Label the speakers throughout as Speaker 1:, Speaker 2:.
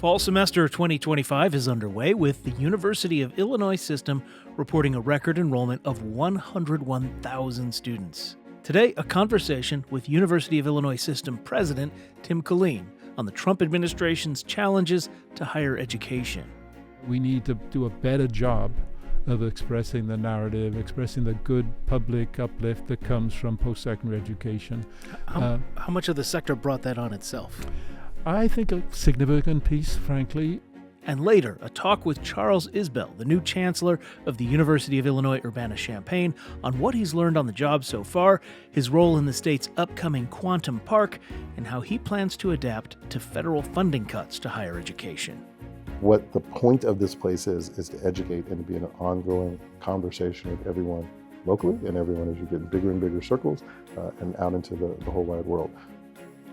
Speaker 1: Fall semester 2025 is underway, with the University of Illinois system reporting a record enrollment of 101,000 students. Today, a conversation with University of Illinois system president Tim Killeen on the Trump administration's challenges to higher education.
Speaker 2: We need to do a better job of expressing the narrative, expressing the good public uplift that comes from post-secondary education.
Speaker 1: How much of the sector brought that on itself?
Speaker 2: I think a significant piece, frankly.
Speaker 1: And later, a talk with Charles Isbell, the new chancellor of the University of Illinois Urbana-Champaign, on what he's learned on the job so far, his role in the state's upcoming Quantum Park, and how he plans to adapt to federal funding cuts to higher education.
Speaker 3: What the point of this place is to educate and to be an ongoing conversation with everyone locally and everyone as you get in bigger and bigger circles and out into the whole wide world.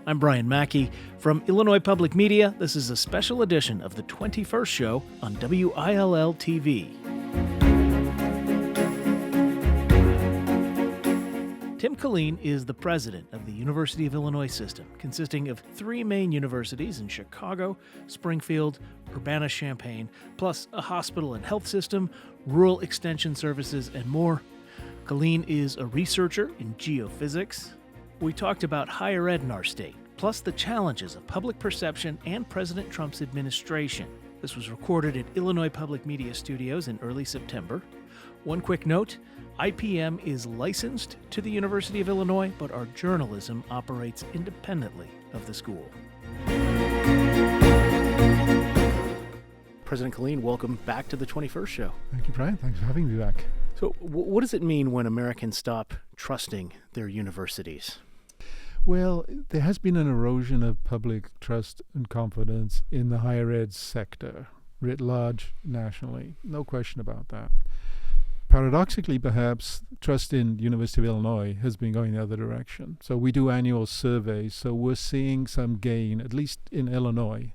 Speaker 1: I'm Brian Mackey. From Illinois Public Media, this is a special edition of the 21st Show on WILL-TV. Tim Killeen is the president of the University of Illinois system, consisting of three main universities in Chicago, Springfield, Urbana-Champaign, plus a hospital and health system, rural extension services, and more. Killeen is a researcher in geophysics. We talked about higher ed in our state, plus the challenges of public perception and President Trump's administration. This was recorded at Illinois Public Media Studios in early September. One quick note, IPM is licensed to the University of Illinois, but our journalism operates independently of the school. President Killeen, welcome back to the 21st Show.
Speaker 2: Thank you, Brian. Thanks for having me back.
Speaker 1: So what does it mean when Americans stop trusting their universities?
Speaker 2: Well, there has been an erosion of public trust and confidence in the higher ed sector, writ large nationally. No question about that. Paradoxically, perhaps, trust in University of Illinois has been going the other direction. So we do annual surveys, so we're seeing some gain, at least in Illinois,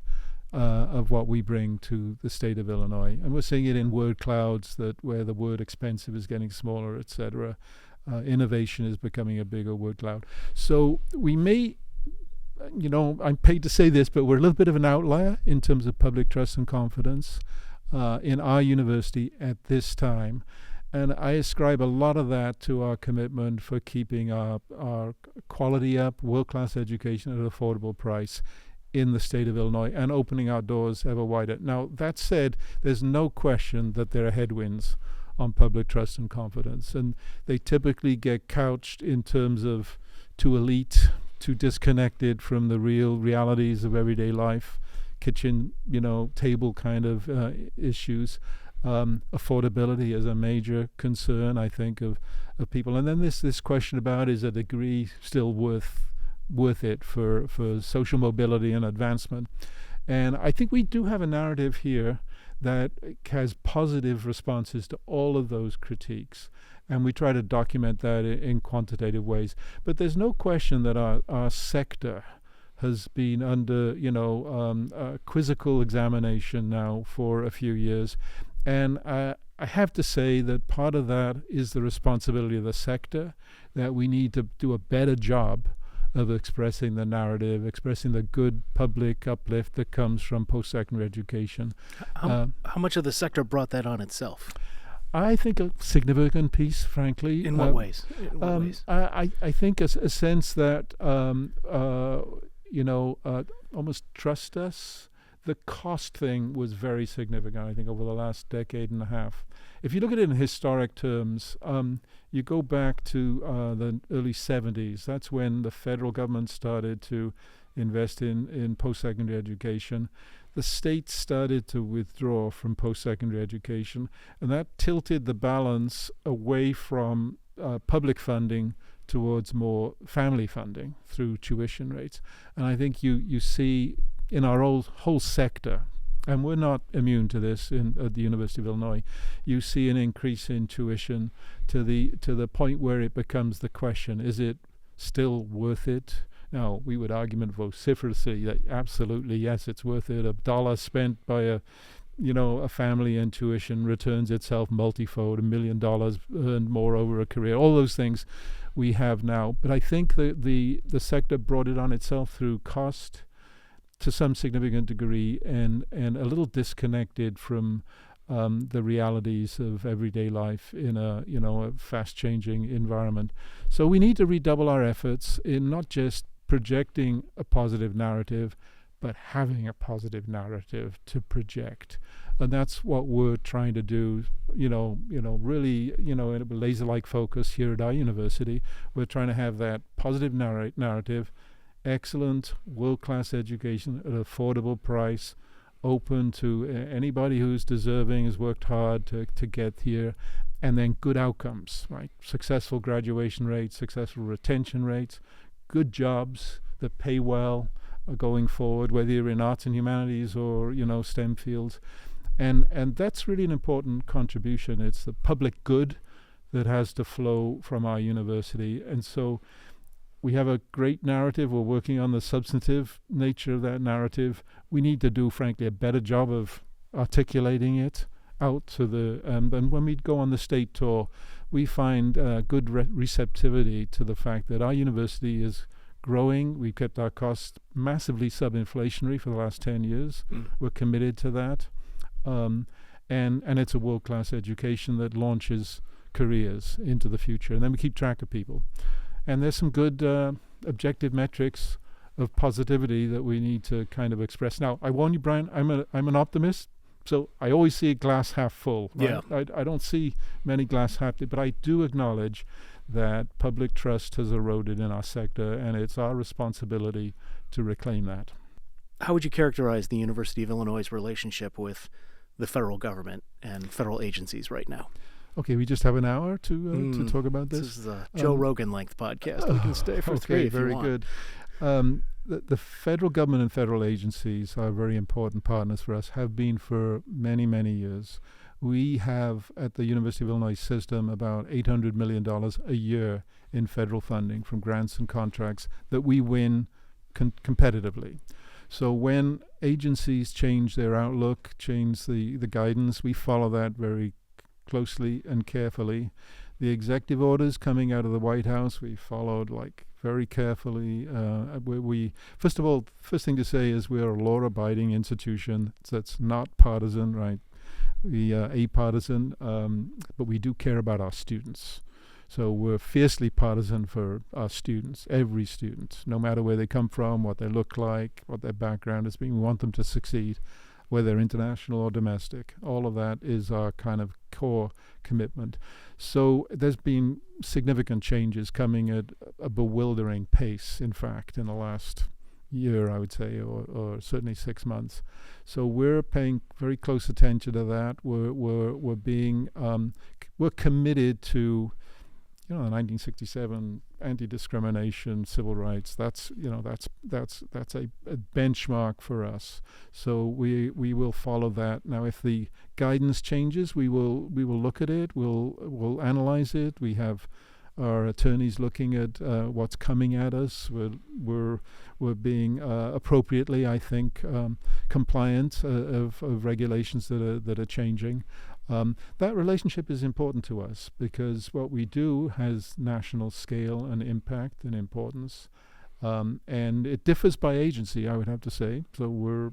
Speaker 2: of what we bring to the state of Illinois. And we're seeing it in word clouds, that where the word expensive is getting smaller, etc. Innovation is becoming a bigger word cloud. So we may, I'm paid to say this, but we're a little bit of an outlier in terms of public trust and confidence in our university at this time. And I ascribe a lot of that to our commitment for keeping our quality up, world-class education at an affordable price in the state of Illinois and opening our doors ever wider. Now, that said, there's no question that there are headwinds on public trust and confidence, and they typically get couched in terms of too elite, too disconnected from the real realities of everyday life, kitchen, table kind of issues. Affordability is a major concern, I think, of people. And then this question about, is a degree still worth it for social mobility and advancement? And I think we do have a narrative here that has positive responses to all of those critiques. And we try to document that in quantitative ways. But there's no question that our sector has been under, quizzical examination now for a few years. And I have to say that part of that is the responsibility of the sector, that we need to do a better job of expressing the narrative, expressing the good public uplift that comes from post-secondary education.
Speaker 1: How much of the sector brought that on itself?
Speaker 2: I think a significant piece, frankly.
Speaker 1: In what ways?
Speaker 2: I think a sense that, almost trust us. The cost thing was very significant, I think, over the last decade and a half. If you look at it in historic terms, you go back to the early 70s. That's when the federal government started to invest in post-secondary education. The state started to withdraw from post-secondary education, and that tilted the balance away from public funding towards more family funding through tuition rates. And I think you see in our whole sector, and we're not immune to this at the University of Illinois, you see an increase in tuition to the point where it becomes the question, is it still worth it? Now, we would argument vociferously that absolutely, yes, it's worth it. $1 spent by a family in tuition returns itself multifold, $1 million earned more over a career, all those things we have now. But I think the sector brought it on itself through cost to some significant degree and a little disconnected from the realities of everyday life in a fast-changing environment. So we need to redouble our efforts in not just projecting a positive narrative, but having a positive narrative to project. And that's what we're trying to do, really, in a laser-like focus here at our university. We're trying to have that positive narrative, excellent, world-class education at an affordable price, open to anybody who's deserving, has worked hard to get here, and then good outcomes, right? Successful graduation rates, successful retention rates, good jobs that pay well going forward, whether you're in arts and humanities or, STEM fields. And that's really an important contribution. It's the public good that has to flow from our university. And so we have a great narrative. We're working on the substantive nature of that narrative. We need to do, frankly, a better job of articulating it out to the... and when we go on the state tour, we find good receptivity to the fact that our university is growing. We've kept our costs massively sub-inflationary for the last 10 years. We're committed to that. And it's a world-class education that launches careers into the future. And then we keep track of people. And there's some good objective metrics of positivity that we need to kind of express. Now, I warn you, Brian, I'm an optimist, so I always see a glass half full. Right?
Speaker 1: Yeah.
Speaker 2: I don't see many glass half empty, but I do acknowledge that public trust has eroded in our sector, and it's our responsibility to reclaim that.
Speaker 1: How would you characterize the University of Illinois' relationship with the federal government and federal agencies right now?
Speaker 2: Okay, we just have an hour to talk about this.
Speaker 1: This is a Joe Rogan-length podcast. We can stay for three if you want.
Speaker 2: Okay, very good. The federal government and federal agencies are very important partners for us, have been for many, many years. We have, at the University of Illinois system, about $800 million a year in federal funding from grants and contracts that we win competitively. So when agencies change their outlook, change the guidance, we follow that very closely and carefully. The executive orders coming out of the White House, we followed very carefully. First of all, first thing to say is we're a law-abiding institution that's not partisan, right? We are apartisan, but we do care about our students. So we're fiercely partisan for our students, every student, no matter where they come from, what they look like, what their background has been. We want them to succeed, whether they're international or domestic. All of that is our kind of core commitment. So there's been significant changes coming at a bewildering pace, in fact, in the last year, I would say, or certainly 6 months. So we're paying very close attention to that. We're being we're committed to the 1967 anti-discrimination, civil rights. That's a benchmark for us. So we will follow that. Now, if the guidance changes, we will look at it. We'll analyze it. We have our attorneys looking at what's coming at us. We're being appropriately, I think, compliant of regulations that are changing. That relationship is important to us because what we do has national scale and impact and importance, and it differs by agency, I would have to say. So we're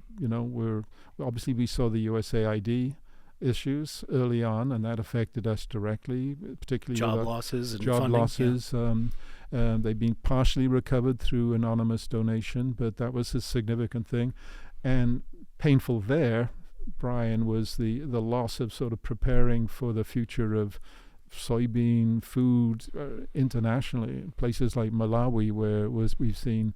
Speaker 2: obviously we saw the USAID issues early on, and that affected us directly, particularly
Speaker 1: job losses and
Speaker 2: job
Speaker 1: funding,
Speaker 2: losses. Yeah. They've been partially recovered through anonymous donation, but that was a significant thing, and painful there, Brian, was the loss of sort of preparing for the future of soybean food internationally. Places like Malawi, where we've seen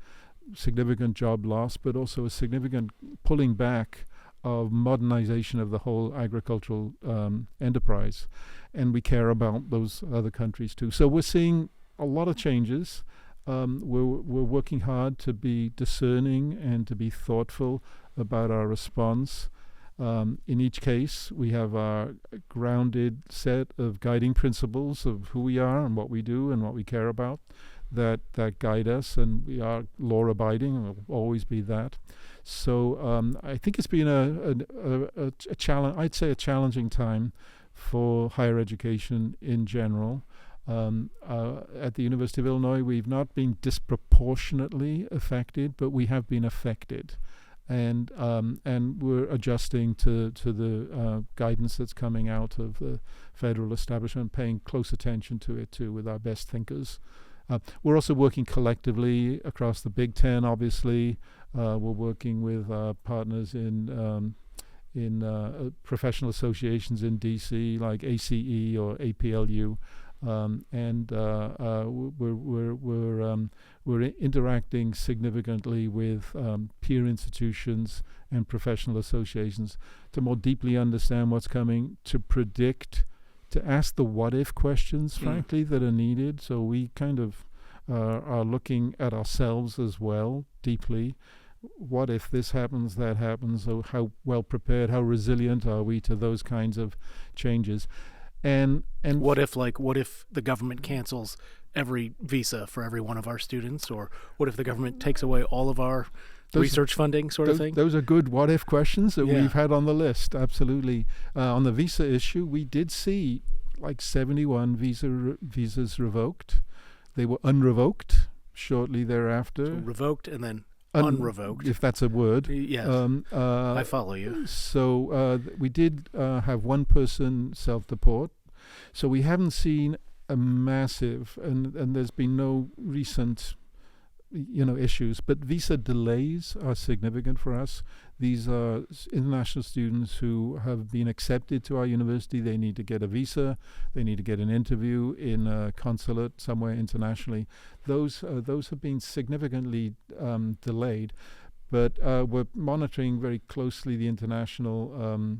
Speaker 2: significant job loss, but also a significant pulling back of modernization of the whole agricultural enterprise. And we care about those other countries too. So we're seeing a lot of changes. We're working hard to be discerning and to be thoughtful about our response. In each case, we have a grounded set of guiding principles of who we are and what we do and what we care about that guide us, and we are law-abiding and will always be that. So I think it's been a challenge. I'd say a challenging time for higher education in general. At the University of Illinois, we've not been disproportionately affected, but we have been affected. and we're adjusting to the guidance that's coming out of the federal establishment, paying close attention to it too with our best thinkers. We're also working collectively across the Big Ten. Obviously, we're working with partners in professional associations in DC like ACE or APLU. We're interacting significantly with peer institutions and professional associations to more deeply understand what's coming, to predict, to ask the what-if questions, frankly, that are needed. So we kind of are looking at ourselves as well, deeply. What if this happens, that happens? So how well prepared, how resilient are we to those kinds of changes? And
Speaker 1: what if the government cancels every visa for every one of our students, or what if the government takes away all of our research funding, sort of thing?
Speaker 2: Those are good what if questions that we've had on the list. Absolutely. On the visa issue, we did see like 71 visas revoked. They were unrevoked shortly thereafter.
Speaker 1: So revoked and then unrevoked,
Speaker 2: if that's a word.
Speaker 1: Yes, I follow you.
Speaker 2: So we did have one person self-deport. So we haven't seen a massive, and there's been no recent, issues. But visa delays are significant for us. These are international students who have been accepted to our university. They need to get a visa. They need to get an interview in a consulate somewhere internationally. Those have been significantly delayed. But we're monitoring very closely the international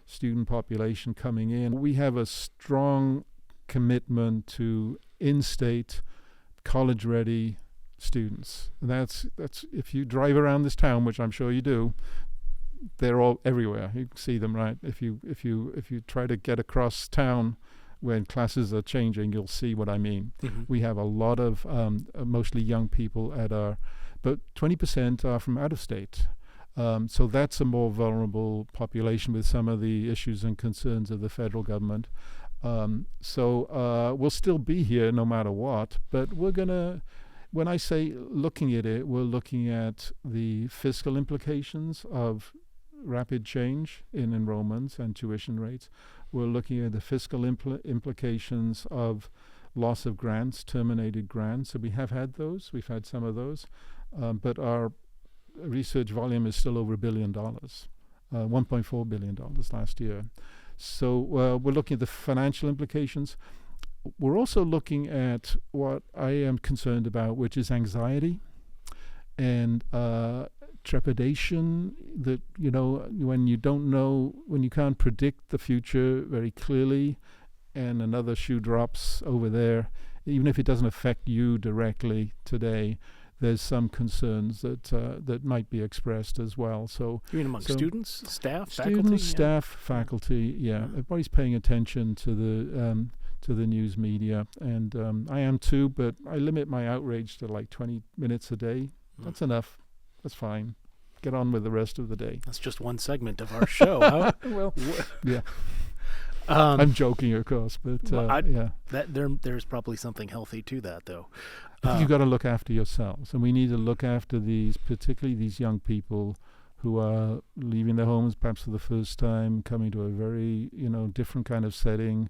Speaker 2: student population coming in. We have a strong commitment to in-state, college-ready students. And that's if you drive around this town, which I'm sure you do, they're all everywhere. You can see them, right? If you try to get across town when classes are changing, you'll see what I mean. Mm-hmm. We have a lot of mostly young people but 20% are from out of state. So that's a more vulnerable population with some of the issues and concerns of the federal government. So we'll still be here no matter what, but we're going to, when I say looking at it, we're looking at the fiscal implications of rapid change in enrollments and tuition rates. We're looking at the fiscal implications of loss of grants, terminated grants. So we have had those. We've had some of those. But our research volume is still over $1 billion, $1.4 billion last year. So we're looking at the financial implications. We're also looking at what I am concerned about, which is anxiety and trepidation, that, when you don't know, when you can't predict the future very clearly and another shoe drops over there, even if it doesn't affect you directly today, there's some concerns that might be expressed as well. So
Speaker 1: you mean among students, staff,
Speaker 2: faculty? Students, staff, faculty, Everybody's paying attention to the news media, and I am too, but I limit my outrage to like 20 minutes a day. That's enough. That's fine. Get on with the rest of the day.
Speaker 1: That's just one segment of our show. Huh?
Speaker 2: Well, yeah. I'm joking, of course, but
Speaker 1: there's probably something healthy to that, though.
Speaker 2: I think you've got to look after yourselves, and we need to look after particularly these young people who are leaving their homes perhaps for the first time, coming to a very, different kind of setting,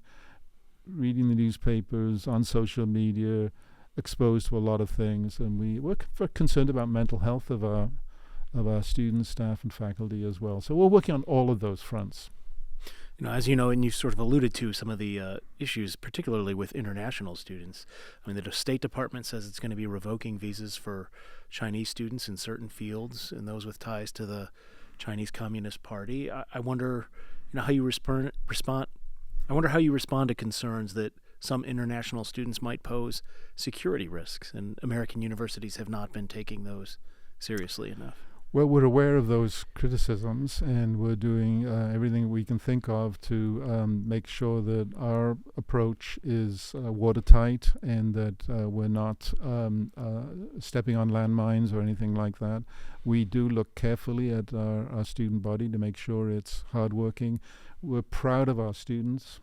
Speaker 2: reading the newspapers, on social media, exposed to a lot of things, and we're concerned about mental health of our students, staff, and faculty as well. So we're working on all of those fronts.
Speaker 1: As you know, and you sort of alluded to some of the issues, particularly with international students. I mean, the State Department says it's going to be revoking visas for Chinese students in certain fields and those with ties to the Chinese Communist Party. I wonder, how you respond. I wonder how you respond to concerns that some international students might pose security risks, and American universities have not been taking those seriously enough.
Speaker 2: Well, we're aware of those criticisms, and we're doing everything we can think of to make sure that our approach is watertight and that we're not stepping on landmines or anything like that. We do look carefully at our student body to make sure it's hardworking. We're proud of our students,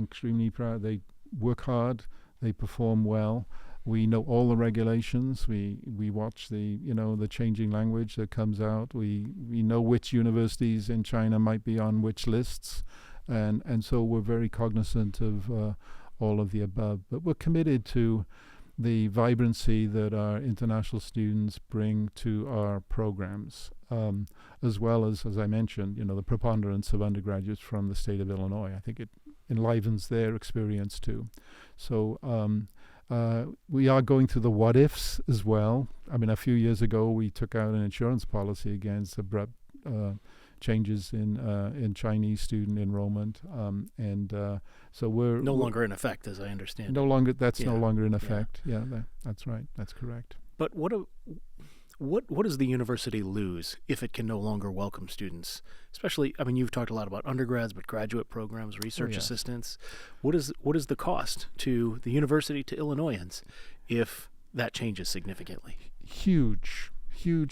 Speaker 2: extremely proud. They work hard, they perform well. We know all the regulations. We watch the changing language that comes out. We know which universities in China might be on which lists, and so we're very cognizant of all of the above. But we're committed to the vibrancy that our international students bring to our programs, as well as I mentioned, the preponderance of undergraduates from the state of Illinois. I think it enlivens their experience too. So we are going through the what ifs as well. I mean, a few years ago, we took out an insurance policy against abrupt changes in Chinese student enrollment, and so we're
Speaker 1: no longer in effect, as I understand.
Speaker 2: No longer. That's no longer in effect. Yeah, that's right. That's correct.
Speaker 1: But what does the university lose if it can no longer welcome students? Especially, I mean, you've talked a lot about undergrads, but graduate programs, research assistants. What is the cost to the university, to Illinoisans, if that changes significantly?
Speaker 2: Huge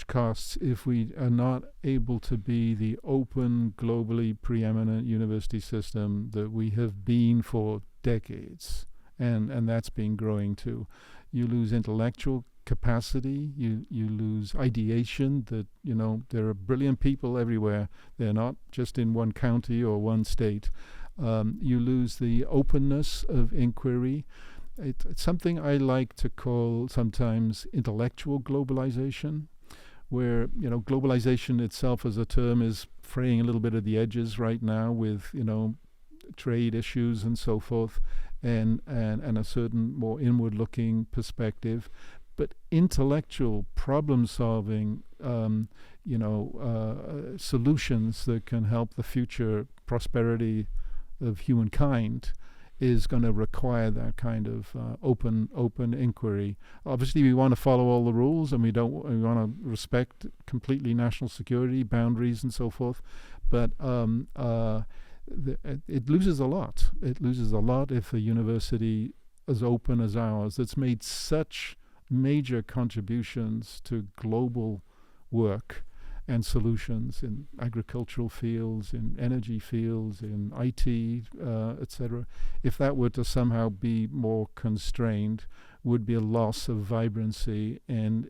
Speaker 2: costs if we are not able to be the open, globally preeminent university system that we have been for decades, and that's been growing too. You lose intellectual capacity, you lose ideation, that there are brilliant people everywhere. They're not just in one county or one state. You lose the openness of inquiry. It's something I like to call sometimes intellectual globalization, where globalization itself as a term is fraying a little bit at the edges right now with trade issues and so forth, and a certain more inward-looking perspective. But intellectual problem-solving, solutions that can help the future prosperity of humankind is going to require that kind of open inquiry. Obviously, we want to follow all the rules, and we want to respect completely national security boundaries and so forth. But it loses a lot. It loses a lot if a university as open as ours, that's made such major contributions to global work and solutions in agricultural fields, in energy fields, in IT, etc. If that were to somehow be more constrained, would be a loss of vibrancy, and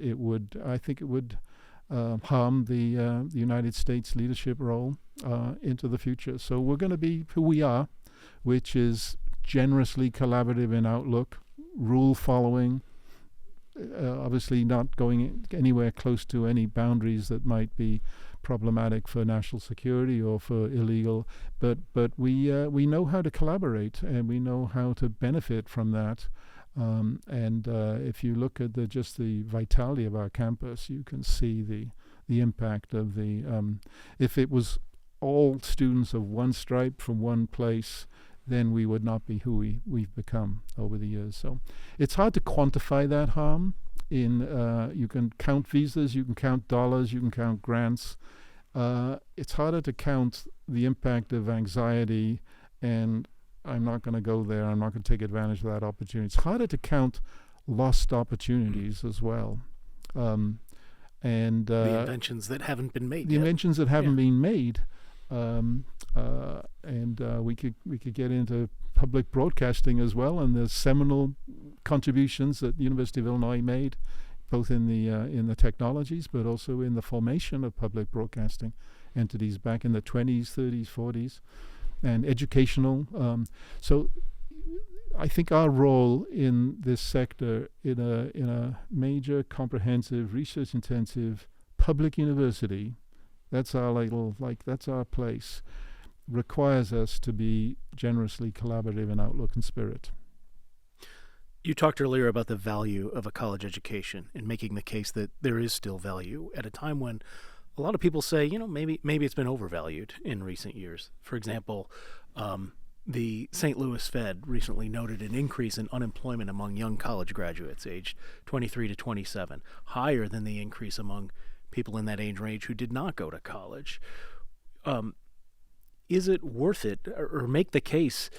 Speaker 2: I think it would harm the United States leadership role into the future. So we're going to be who we are, which is generously collaborative in outlook, rule following, obviously not going anywhere close to any boundaries that might be problematic for national security or for illegal, but we know how to collaborate, and we know how to benefit from that. And if you look at just the vitality of our campus, you can see the impact of if it was all students of one stripe from one place, then we would not be who we've become over the years. So it's hard to quantify that harm. You can count visas, you can count dollars, you can count grants. It's harder to count the impact of anxiety, and I'm not going to go there. I'm not going to take advantage of that opportunity. It's harder to count lost opportunities as well. And
Speaker 1: the inventions that haven't been made.
Speaker 2: The inventions that haven't been made. And we could get into public broadcasting as well, and the seminal contributions that the University of Illinois made, both in the technologies, but also in the formation of public broadcasting entities back in the 20s, 30s, 40s, and educational. So I think our role in this sector, in a major, comprehensive, research-intensive public university, that's our place, requires us to be generously collaborative in outlook and spirit.
Speaker 1: You talked earlier about the value of a college education and making the case that there is still value at a time when a lot of people say, maybe it's been overvalued in recent years. For example, the St. Louis Fed recently noted an increase in unemployment among young college graduates aged 23 to 27, higher than the increase among people in that age range who did not go to college. Is it worth it, or make the case,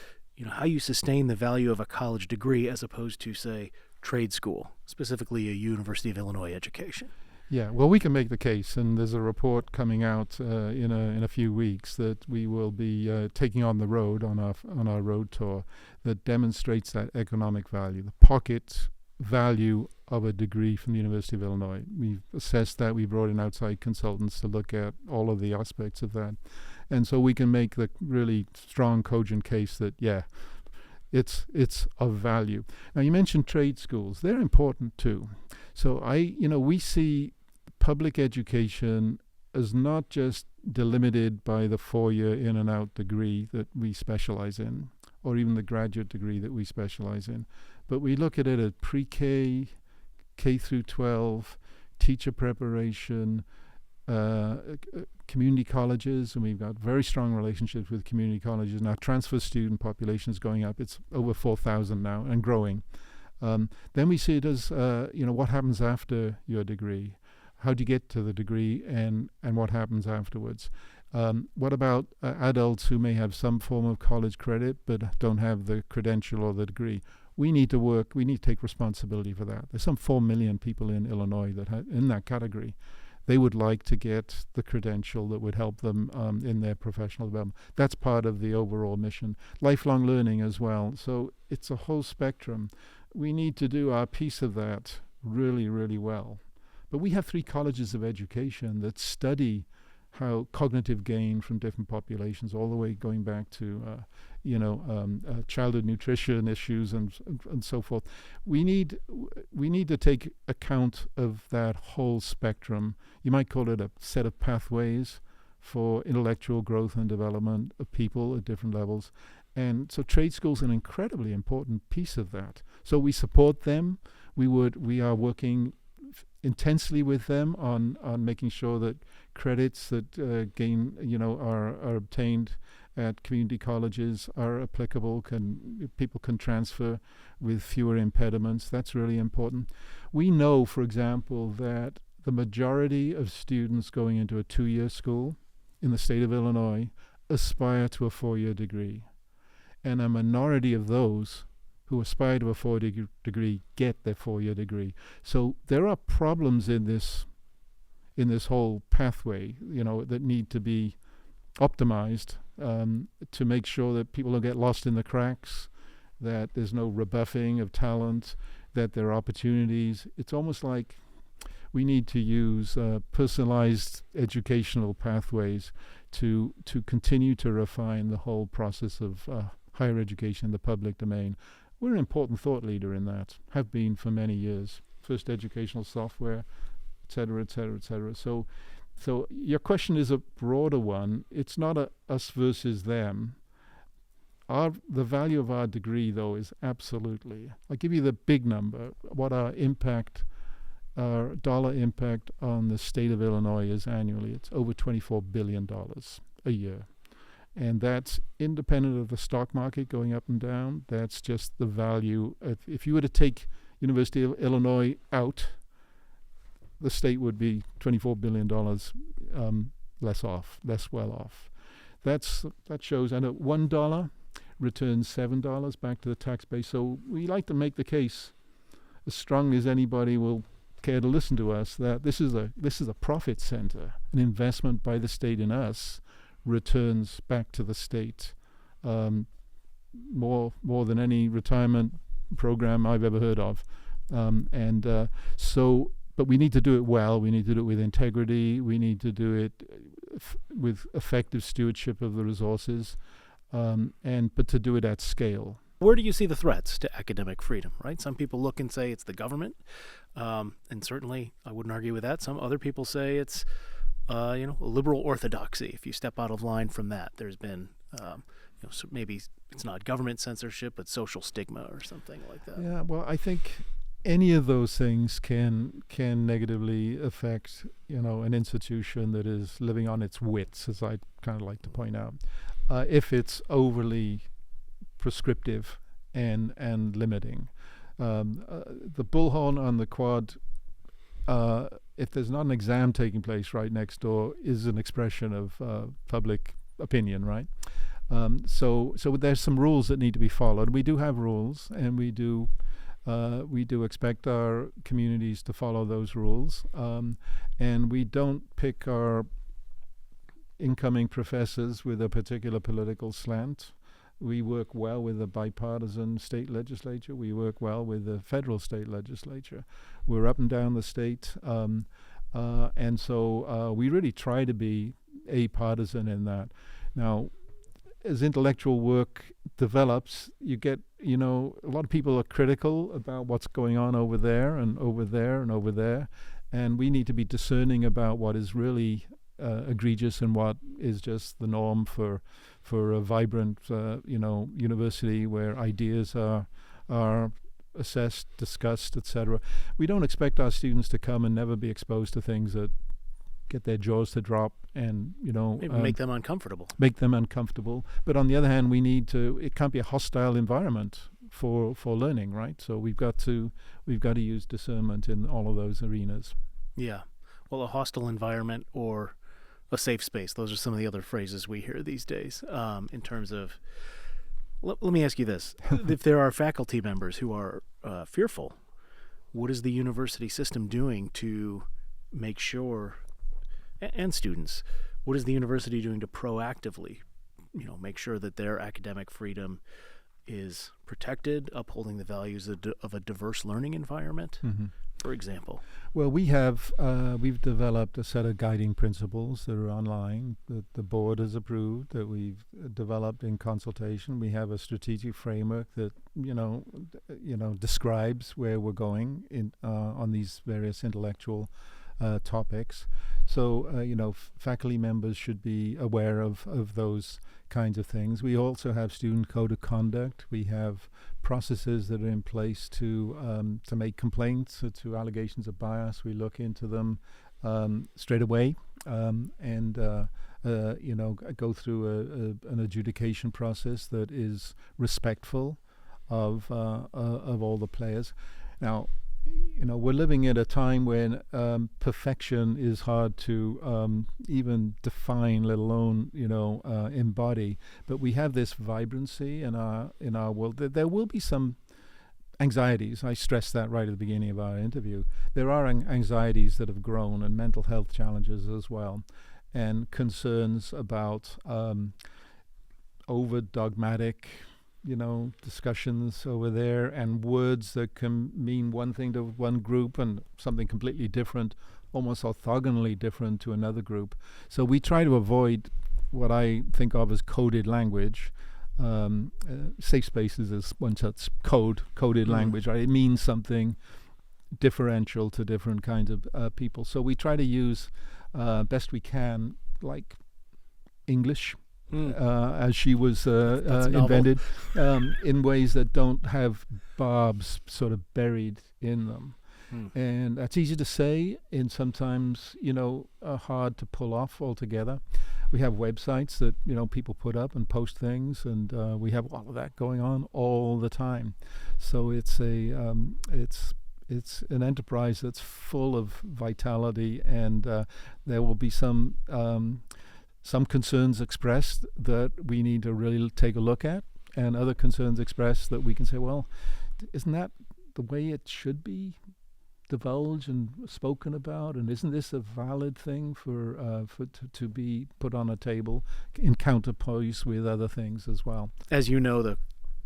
Speaker 1: how you sustain the value of a college degree as opposed to, say, trade school, specifically a University of Illinois education?
Speaker 2: Yeah, well, we can make the case, and there's a report coming out in a few weeks that we will be taking on the road on our road tour that demonstrates that economic value. The pocket value of a degree from the University of Illinois. We've assessed that. We brought in outside consultants to look at all of the aspects of that. And so we can make the really strong, cogent case that, it's of value. Now, you mentioned trade schools. They're important too. So we see public education as not just delimited by the 4-year in and out degree that we specialize in, or even the graduate degree that we specialize in, but we look at it as pre-K, K through 12, teacher preparation, community colleges, and we've got very strong relationships with community colleges. Now, transfer student population is going up. It's over 4,000 now and growing. Then we see it as, what happens after your degree? How do you get to the degree, and what happens afterwards? What about adults who may have some form of college credit but don't have the credential or the degree? We need to take responsibility for that. There's some 4 million people in Illinois that are in that category. They would like to get the credential that would help them in their professional development. That's part of the overall mission. Lifelong learning as well. So it's a whole spectrum. We need to do our piece of that really, really well. But we have 3 colleges of education that study how cognitive gain from different populations, all the way going back to childhood nutrition issues and so forth. We need to take account of that whole spectrum. You might call it a set of pathways for intellectual growth and development of people at different levels. And so trade school's an incredibly important piece of that. So we support them. We are working intensely with them on making sure that credits that are obtained at community colleges are applicable. People can transfer with fewer impediments. That's really important. We know, for example, that the majority of students going into a 2-year school in the state of Illinois aspire to a 4-year degree, and a minority of those who aspire to a 4-year degree get their 4-year degree. So there are problems in this whole pathway, that need to be optimized to make sure that people don't get lost in the cracks, that there's no rebuffing of talent, that there are opportunities. It's almost like we need to use personalized educational pathways to continue to refine the whole process of higher education in the public domain. We're an important thought leader in that, have been for many years. First educational software, et cetera, et cetera, et cetera. So your question is a broader one. It's not a us versus them. The value of our degree, though, is absolutely. I'll give you the big number, what our dollar impact on the state of Illinois is annually. It's over $24 billion a year. And that's independent of the stock market going up and down. That's just the value. If you were to take University of Illinois out, the state would be $24 billion less well off. That shows, and at $1 returns $7 back to the tax base. So we like to make the case as strongly as anybody will care to listen to us that this is a profit center. An investment by the state in us returns back to the state more than any retirement program I've ever heard of. But we need to do it well. We need to do it with integrity. We need to do it with effective stewardship of the resources, but to do it at scale.
Speaker 1: Where do you see the threats to academic freedom, right? Some people look and say it's the government, and certainly I wouldn't argue with that. Some other people say it's a liberal orthodoxy. If you step out of line from that, there's been, so maybe it's not government censorship, but social stigma or something like that.
Speaker 2: Yeah, well, I think any of those things can negatively affect, an institution that is living on its wits, as I kind of like to point out, if it's overly prescriptive and limiting. The bullhorn on the quad, if there's not an exam taking place right next door, is an expression of public opinion, right? So there's some rules that need to be followed. We do have rules, and we do expect our communities to follow those rules, and we don't pick our incoming professors with a particular political slant. We work well with the bipartisan state legislature. We work well with the federal state legislature. We're up and down the state. And so we really try to be apartisan in that. Now, as intellectual work develops, you get, a lot of people are critical about what's going on over there and over there and over there. And we need to be discerning about what is really egregious and what is just the norm for a vibrant, university where ideas are assessed, discussed, etc. We don't expect our students to come and never be exposed to things that get their jaws to drop and,
Speaker 1: maybe make them uncomfortable.
Speaker 2: Make them uncomfortable. But on the other hand, it can't be a hostile environment for learning, right? So we've got to use discernment in all of those arenas.
Speaker 1: Yeah. Well, a hostile environment or a safe space. Those are some of the other phrases we hear these days in terms of. Let me ask you this. If there are faculty members who are fearful, what is the university system doing to make sure, and students, what is the university doing to proactively, make sure that their academic freedom is protected, upholding the values of a diverse learning environment, for example?
Speaker 2: Well, we've developed a set of guiding principles that are online that the board has approved, that we've developed in consultation. We have a strategic framework that describes where we're going on these various intellectual topics. So faculty members should be aware of those kinds of things. We also have student code of conduct. We have processes that are in place to make complaints to allegations of bias. We look into them straight away and go through an adjudication process that is respectful of all the players. Now, we're living at a time when perfection is hard to even define, let alone embody. But we have this vibrancy in our world. There will be some anxieties. I stressed that right at the beginning of our interview. There are anxieties that have grown, and mental health challenges as well, and concerns about over dogmatic discussions over there, and words that can mean one thing to one group and something completely different, almost orthogonally different to another group. So we try to avoid what I think of as coded language. Safe spaces is one such coded language, right? It means something differential to different kinds of people. So we try to use best we can, like English, as she was invented, in ways that don't have barbs sort of buried in them. And that's easy to say and sometimes, hard to pull off altogether. We have websites that, people put up and post things, and we have all of that going on all the time. So it's an enterprise that's full of vitality, and there will be some concerns expressed that we need to really take a look at, and other concerns expressed that we can say, well, isn't that the way it should be divulged and spoken about, and isn't this a valid thing to be put on a table in counterpoise with other things as well?
Speaker 1: As you know, the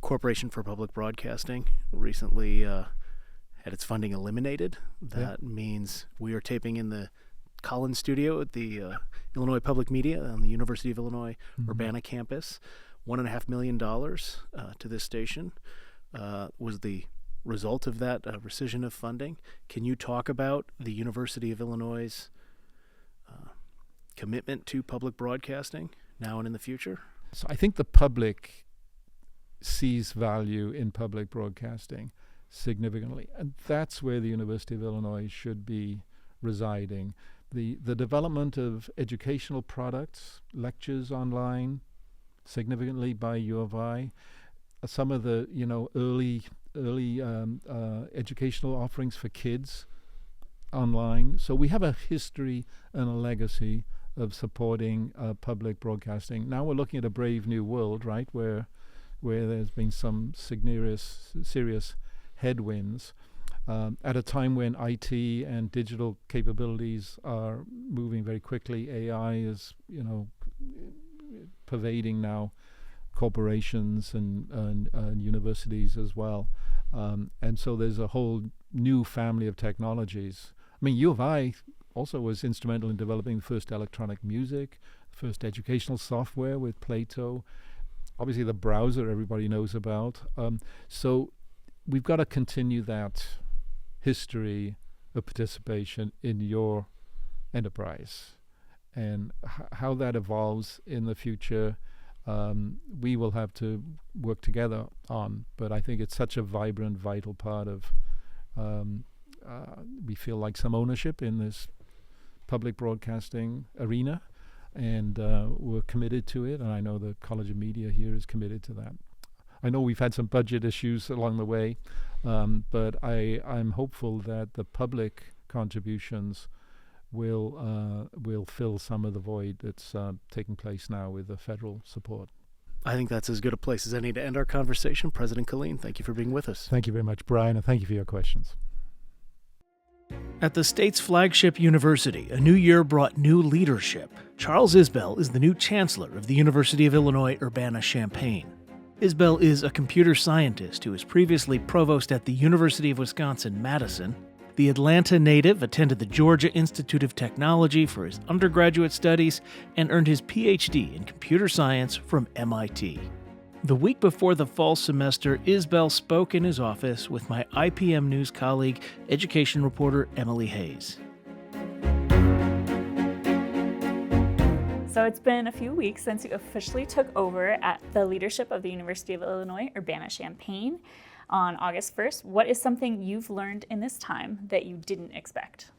Speaker 1: Corporation for Public Broadcasting recently had its funding eliminated. That means we are taping in the Collins studio at the Illinois Public Media on the University of Illinois Urbana campus. $1.5 million to this station was the result of that rescission of funding. Can you talk about the University of Illinois' commitment to public broadcasting now and in the future?
Speaker 2: So I think the public sees value in public broadcasting significantly, and that's where the University of Illinois should be residing. The development of educational products, lectures online, significantly by U of I, some of the early educational offerings for kids online. So we have a history and a legacy of supporting public broadcasting. Now we're looking at a brave new world, right, where there's been some serious headwinds. At a time when IT and digital capabilities are moving very quickly, AI is, pervading now corporations and universities as well. And so there's a whole new family of technologies. I mean, U of I also was instrumental in developing the first electronic music, first educational software with Plato, obviously the browser everybody knows about. So we've got to continue that history of participation in your enterprise. And how that evolves in the future, we will have to work together on. But I think it's such a vibrant, vital part of, we feel like some ownership in this public broadcasting arena, and we're committed to it. And I know the College of Media here is committed to that. I know we've had some budget issues along the way, but I'm hopeful that the public contributions will fill some of the void that's taking place now with the federal support.
Speaker 1: I think that's as good a place as any to end our conversation. President Killeen, thank you for being with us.
Speaker 2: Thank you very much, Brian, and thank you for your questions.
Speaker 1: At the state's flagship university, a new year brought new leadership. Charles Isbell is the new chancellor of the University of Illinois Urbana-Champaign. Isbell is a computer scientist who was previously provost at the University of Wisconsin-Madison. The Atlanta native attended the Georgia Institute of Technology for his undergraduate studies and earned his PhD in computer science from MIT. The week before the fall semester, Isbell spoke in his office with my IPM News colleague, education reporter Emily Hayes.
Speaker 4: So it's been a few weeks since you officially took over at the leadership of the University of Illinois Urbana-Champaign on August 1st. What is something you've learned in this time that you didn't expect?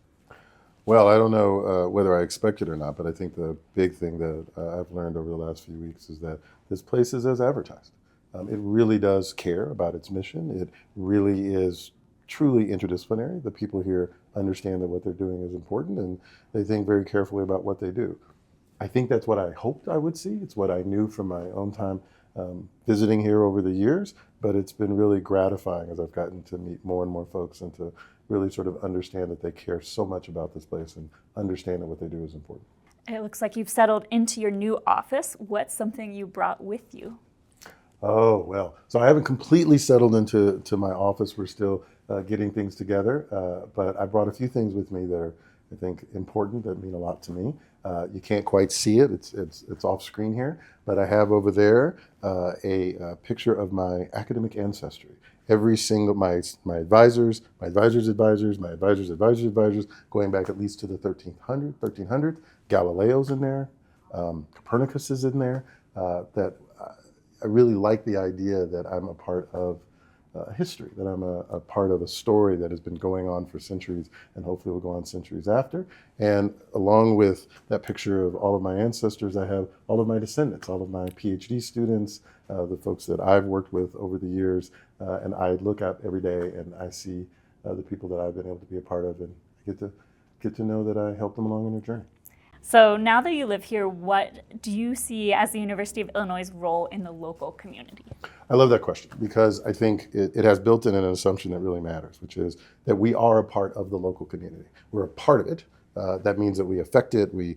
Speaker 3: Well, I don't know whether I expect it or not, but I think the big thing that I've learned over the last few weeks is that this place is as advertised. It really does care about its mission. It really is truly interdisciplinary. The people here understand that what they're doing is important, and they think very carefully about what they do. I think that's what I hoped I would see. It's what I knew from my own time visiting here over the years, but it's been really gratifying as I've gotten to meet more and more folks and to really sort of understand that they care so much about this place and understand that what they do is important.
Speaker 4: It looks like you've settled into your new office. What's something you brought with you?
Speaker 3: Oh, well, so I haven't completely settled into my office. We're still getting things together, but I brought a few things with me that are, I think, important, that mean a lot to me. You can't quite see it, it's off screen here, but I have over there a picture of my academic ancestry. Every single, my advisors, my advisors' advisors, my advisors' advisors' advisors, going back at least to the 1300. Galileo's in there, Copernicus is in there, that I really like the idea that I'm a part of history, that I'm a part of a story that has been going on for centuries and hopefully will go on centuries after. And along with that picture of all of my ancestors, I have all of my descendants, all of my PhD students, the folks that I've worked with over the years, and I look out every day and I see the people that I've been able to be a part of, and I get to know that I helped them along in their journey.
Speaker 4: So now that you live here, what do you see as the University of Illinois' role in the local community?
Speaker 3: I love that question because I think it has built in an assumption that really matters, which is that we are a part of the local community. We're a part of it. That means that we affect it, we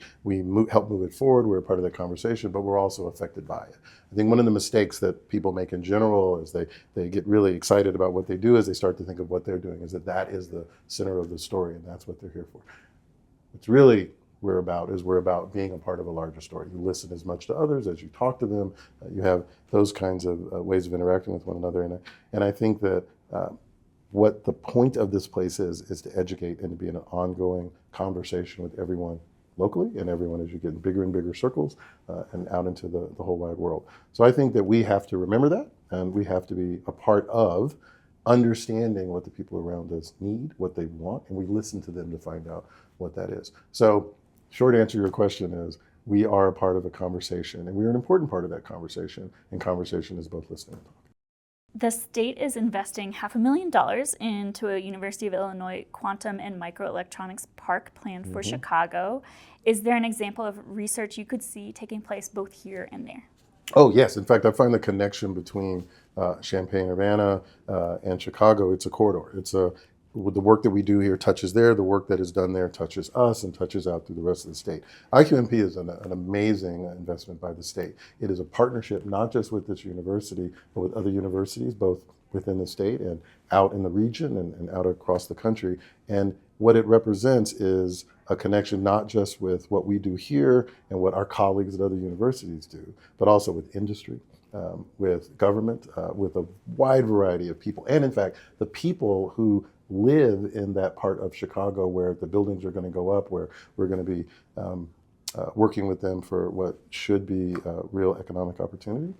Speaker 3: help move it forward, we're a part of that conversation, but we're also affected by it. I think one of the mistakes that people make in general is they get really excited about what they do as they start to think of what they're doing, is that is the center of the story and that's what they're here for. What's really we're about being a part of a larger story. You listen as much to others as you talk to them. You have those kinds of ways of interacting with one another. And I think that what the point of this place is to educate and to be in an ongoing conversation with everyone locally and everyone as you get in bigger and bigger circles and out into the whole wide world. So I think that we have to remember that, and we have to be a part of understanding what the people around us need, what they want, and we listen to them to find out what that is. So short answer to your question is we are a part of a conversation, and we're an important part of that conversation, and conversation is both listening and talking.
Speaker 4: The state is investing $500,000 into a University of Illinois quantum and microelectronics park planned for Chicago. Is there an example of research you could see taking place both here and there?
Speaker 3: Oh, yes. In fact, I find the connection between Champaign-Urbana and Chicago, it's a corridor. It's a the work that we do here touches there, the work that is done there touches us and touches out through the rest of the state. IQMP is an amazing investment by the state. It is a partnership not just with this university, but with other universities, both within the state and out in the region and out across the country. And what it represents is a connection not just with what we do here and what our colleagues at other universities do, but also with industry, with government, with a wide variety of people. And in fact, the people who live in that part of Chicago where the buildings are going to go up, where we're going to be working with them for what should be real economic opportunity.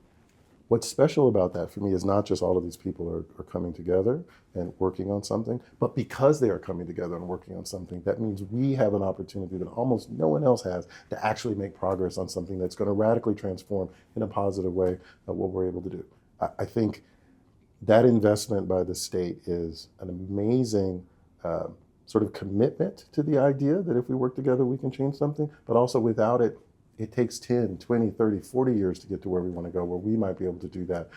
Speaker 3: What's special about that for me is not just all of these people are coming together and working on something, but because they are coming together and working on something, that means we have an opportunity that almost no one else has to actually make progress on something that's going to radically transform in a positive way what we're able to do. I think that investment by the state is an amazing sort of commitment to the idea that if we work together, we can change something, but also without it, it takes 10, 20, 30, 40 years to get to where we want to go, where we might be able to do that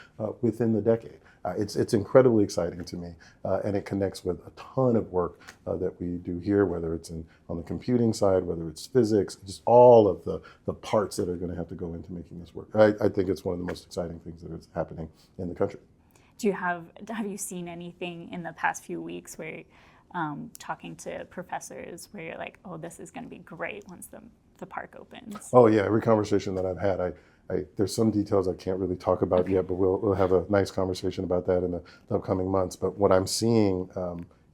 Speaker 3: within the decade. It's incredibly exciting to me, and it connects with a ton of work that we do here, whether it's on the computing side, whether it's physics, just all of the parts that are going to have to go into making this work. I think it's one of the most exciting things that is happening in the country.
Speaker 4: Have you seen anything in the past few weeks where talking to professors where you're like, oh, this is going to be great once the park opens?
Speaker 3: Oh yeah, every conversation that I've had, there's some details I can't really talk about yet, but we'll have a nice conversation about that in the upcoming months. But what I'm seeing,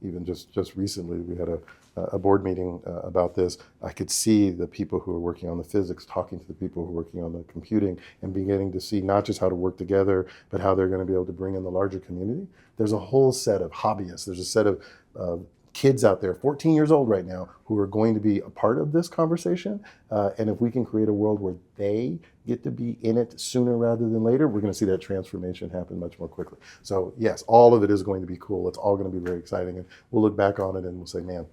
Speaker 3: even just recently, we had a board meeting about this. I could see the people who are working on the physics talking to the people who are working on the computing and beginning to see not just how to work together, but how they're going to be able to bring in the larger community. There's a whole set of hobbyists. There's a set of kids out there, 14 years old right now, who are going to be a part of this conversation. And if we can create a world where they get to be in it sooner rather than later, we're going to see that transformation happen much more quickly. So yes, all of it is going to be cool. It's all going to be very exciting. And we'll look back on it and we'll say, man,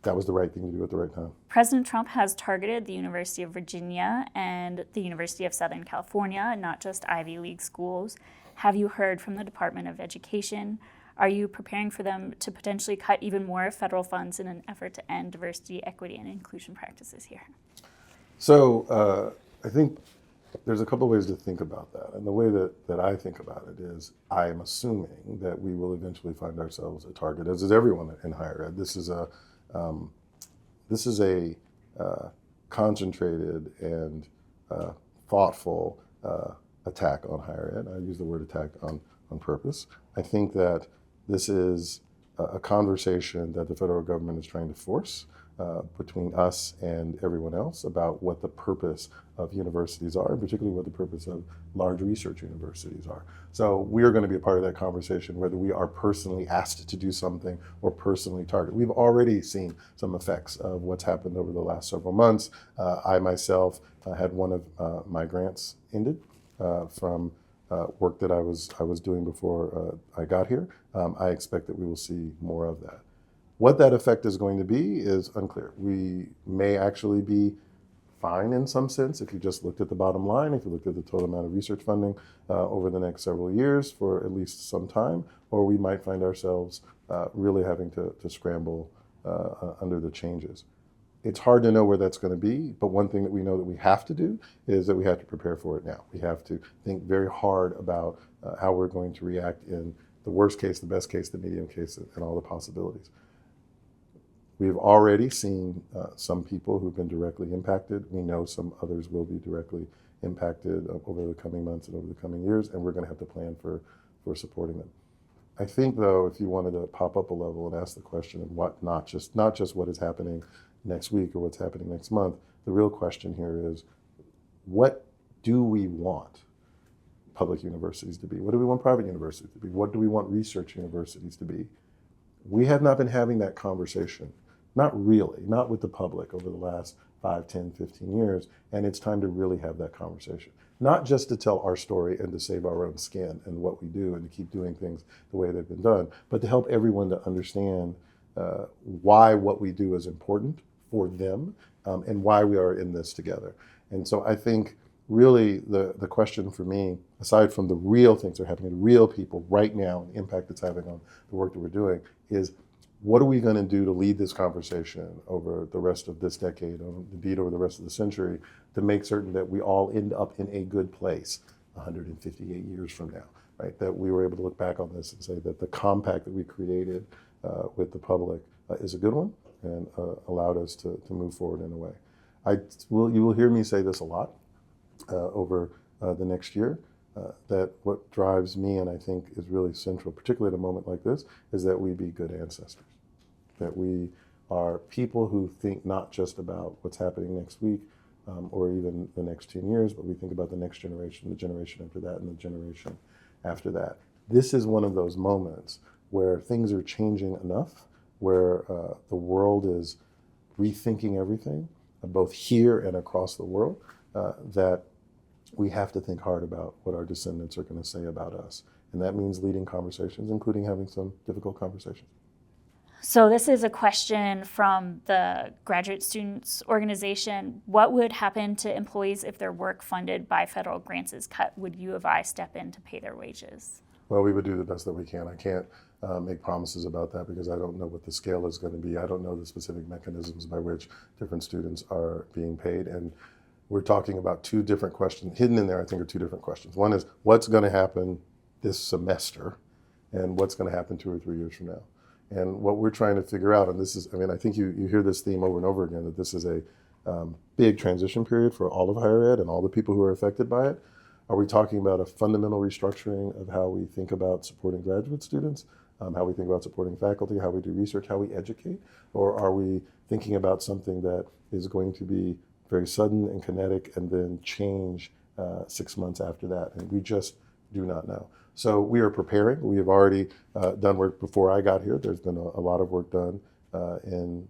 Speaker 3: that was the right thing to do at the right time.
Speaker 4: President Trump has targeted the University of Virginia and the University of Southern California, not just Ivy League schools. Have you heard from the Department of Education? Are you preparing for them to potentially cut even more federal funds in an effort to end diversity, equity, and inclusion practices here?
Speaker 3: So I think there's a couple of ways to think about that. And the way that I think about it is I am assuming that we will eventually find ourselves a target, as is everyone in higher ed. This is a concentrated and thoughtful attack on higher ed. I use the word attack on purpose. I think that this is a conversation that the federal government is trying to force between us and everyone else about what the purpose of universities are, and particularly what the purpose of large research universities are. So we are going to be a part of that conversation, whether we are personally asked to do something or personally targeted. We've already seen some effects of what's happened over the last several months. I myself had one of my grants ended from work that I was doing before I got here. I expect that we will see more of that. What that effect is going to be is unclear. We may actually be fine in some sense if you just looked at the bottom line, if you looked at the total amount of research funding over the next several years for at least some time, or we might find ourselves really having to scramble under the changes. It's hard to know where that's going to be, but one thing that we know that we have to do is that we have to prepare for it now. We have to think very hard about how we're going to react in the worst case, the best case, the medium case, and all the possibilities. We've already seen some people who've been directly impacted. We know some others will be directly impacted over the coming months and over the coming years, and we're going to have to plan for supporting them. I think, though, if you wanted to pop up a level and ask the question of what, not just what is happening next week or what's happening next month, the real question here is, what do we want public universities to be? What do we want private universities to be? What do we want research universities to be? We have not been having that conversation. Not really, not with the public over the last 5, 10, 15 years, and it's time to really have that conversation. Not just to tell our story and to save our own skin and what we do and to keep doing things the way they've been done, but to help everyone to understand why what we do is important for them and why we are in this together. And so I think really the question for me, aside from the real things that are happening to real people right now, and the impact it's having on the work that we're doing, is what are we going to do to lead this conversation over the rest of this decade, or indeed over the rest of the century, to make certain that we all end up in a good place 158 years from now, right? That we were able to look back on this and say that the compact that we created with the public is a good one and allowed us to move forward in a way. You will hear me say this a lot over the next year, that what drives me, and I think is really central, particularly at a moment like this, is that we be good ancestors. That we are people who think not just about what's happening next week or even the next 10 years, but we think about the next generation, the generation after that, and the generation after that. This is one of those moments where things are changing enough, where the world is rethinking everything, both here and across the world, that we have to think hard about what our descendants are going to say about us. And that means leading conversations, including having some difficult conversations.
Speaker 4: So this is a question from the Graduate Students Organization. What would happen to employees if their work funded by federal grants is cut? Would U of I step in to pay their wages?
Speaker 3: Well, we would do the best that we can. I can't make promises about that because I don't know what the scale is going to be. I don't know the specific mechanisms by which different students are being paid. And we're talking about two different questions. Hidden in there, I think, are two different questions. One is what's going to happen this semester and what's going to happen 2 or 3 years from now. And what we're trying to figure out, and this is, I mean, I think you hear this theme over and over again, that this is a big transition period for all of higher ed and all the people who are affected by it. Are we talking about a fundamental restructuring of how we think about supporting graduate students, how we think about supporting faculty, how we do research, how we educate? Or are we thinking about something that is going to be very sudden and kinetic and then change 6 months after that? And we just do not know. So we are preparing. We have already done work before I got here. There's been a lot of work done in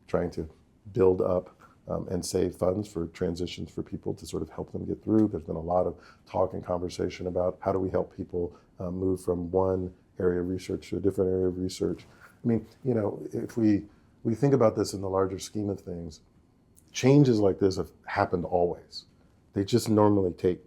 Speaker 3: trying to build up and save funds for transitions for people to sort of help them get through. There's been a lot of talk and conversation about how do we help people move from one area of research to a different area of research. I mean, you know, if we think about this in the larger scheme of things, changes like this have happened always. They just normally take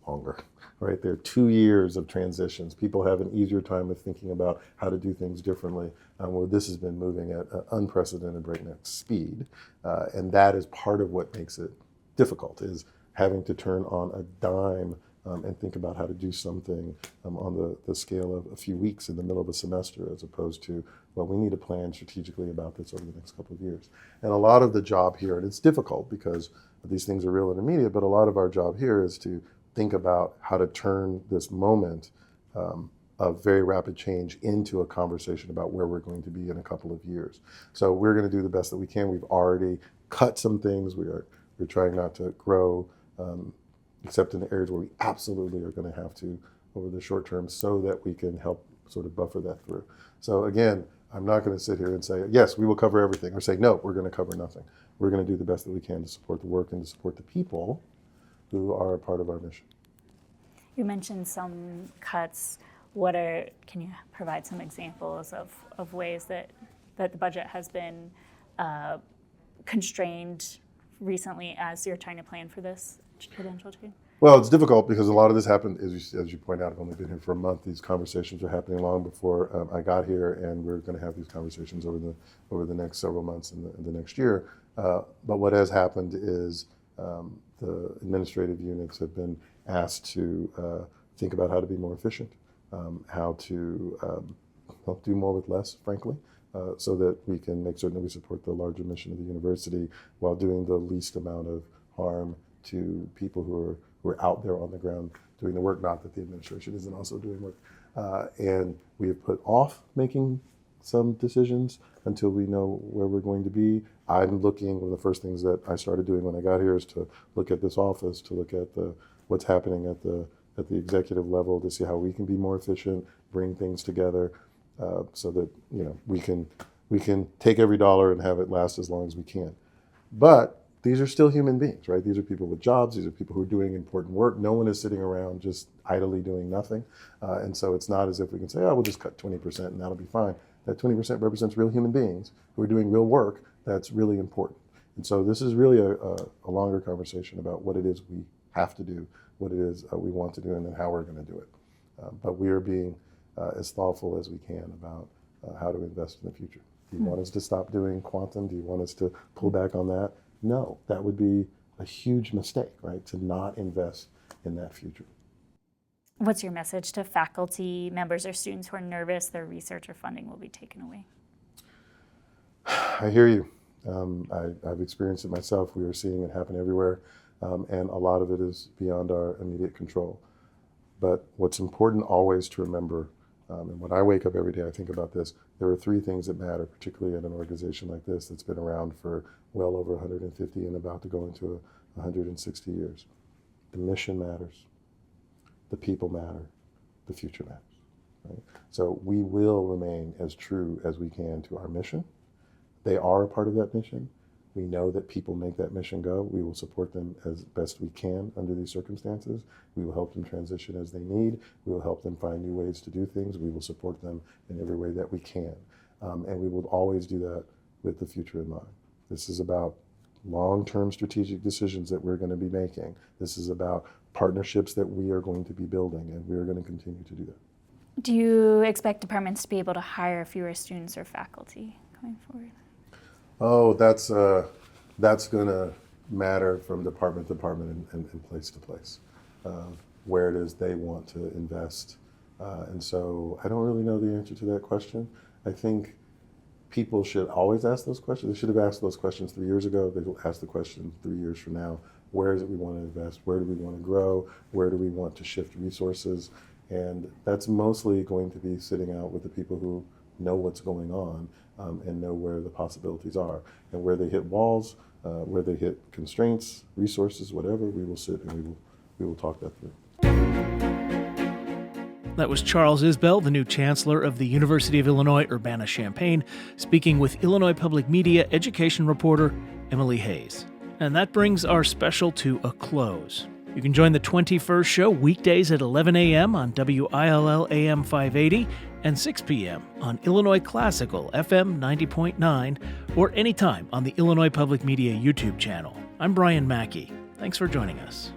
Speaker 3: longer, right? There are 2 years of transitions. People have an easier time of thinking about how to do things differently, where this has been moving at unprecedented breakneck speed. And that is part of what makes it difficult, is having to turn on a dime and think about how to do something on the scale of a few weeks in the middle of a semester, as opposed to, well, we need to plan strategically about this over the next couple of years. And a lot of the job here, and it's difficult because these things are real and immediate, but a lot of our job here is to think about how to turn this moment of very rapid change into a conversation about where we're going to be in a couple of years. So we're going to do the best that we can. We've already cut some things. We're trying not to grow, except in the areas where we absolutely are going to have to over the short term, so that we can help sort of buffer that through. So again, I'm not going to sit here and say, yes, we will cover everything, or say, no, we're going to cover nothing. We're going to do the best that we can to support the work and to support the people who are a part of our mission.
Speaker 4: You mentioned some cuts. Can you provide some examples of ways that the budget has been constrained recently as you're trying to plan for this credential change?
Speaker 3: Well, it's difficult because a lot of this happened, as you point out, I've only been here for a month. These conversations were happening long before I got here, and we're going to have these conversations over the next several months and the next year. But what has happened is the administrative units have been asked to think about how to be more efficient, how to do more with less, frankly, so that we can make certain that we support the larger mission of the university while doing the least amount of harm to people who are out there on the ground doing the work. Not that the administration isn't also doing work. And we have put off making some decisions until we know where we're going to be. I'm looking, one of the first things that I started doing when I got here is to look at this office, to look at what's happening at the executive level, to see how we can be more efficient, bring things together, so that, you know, we can take every dollar and have it last as long as we can. But these are still human beings, right? These are people with jobs. These are people who are doing important work. No one is sitting around just idly doing nothing. And so it's not as if we can say, oh, we'll just cut 20% and that'll be fine. That 20% represents real human beings who are doing real work that's really important. And so this is really a longer conversation about what it is we have to do, what it is we want to do, and then how we're going to do it. But we are being as thoughtful as we can about how to invest in the future. Do you want us to stop doing quantum? Do you want us to pull back on that? No, that would be a huge mistake, right? To not invest in that future.
Speaker 4: What's your message to faculty members or students who are nervous their research or funding will be taken away?
Speaker 3: I hear you. I've experienced it myself. We are seeing it happen everywhere, and a lot of it is beyond our immediate control. But what's important always to remember, and when I wake up every day, I think about this, there are three things that matter, particularly in an organization like this that's been around for well over 150 and about to go into 160 years. The mission matters, the people matter, the future matters. Right? So we will remain as true as we can to our mission. They are a part of that mission. We know that people make that mission go. We will support them as best we can under these circumstances. We will help them transition as they need. We will help them find new ways to do things. We will support them in every way that we can. And we will always do that with the future in mind. This is about long-term strategic decisions that we're going to be making. This is about partnerships that we are going to be building, and we are going to continue to do that.
Speaker 4: Do you expect departments to be able to hire fewer students or faculty going forward?
Speaker 3: Oh, that's going to matter from department to department and place to place, where it is they want to invest. And so I don't really know the answer to that question. I think people should always ask those questions. They should have asked those questions 3 years ago. They will ask the question 3 years from now. Where is it we want to invest? Where do we want to grow? Where do we want to shift resources? And that's mostly going to be sitting out with the people who know what's going on and know where the possibilities are. And where they hit walls, where they hit constraints, resources, whatever, we will sit and we will talk that through.
Speaker 1: That was Charles Isbell, the new Chancellor of the University of Illinois Urbana-Champaign, speaking with Illinois Public Media education reporter Emily Hayes. And that brings our special to a close. You can join the 21st show weekdays at 11 a.m. on WILL AM 580 and 6 p.m. on Illinois Classical FM 90.9 or anytime on the Illinois Public Media YouTube channel. I'm Brian Mackey. Thanks for joining us.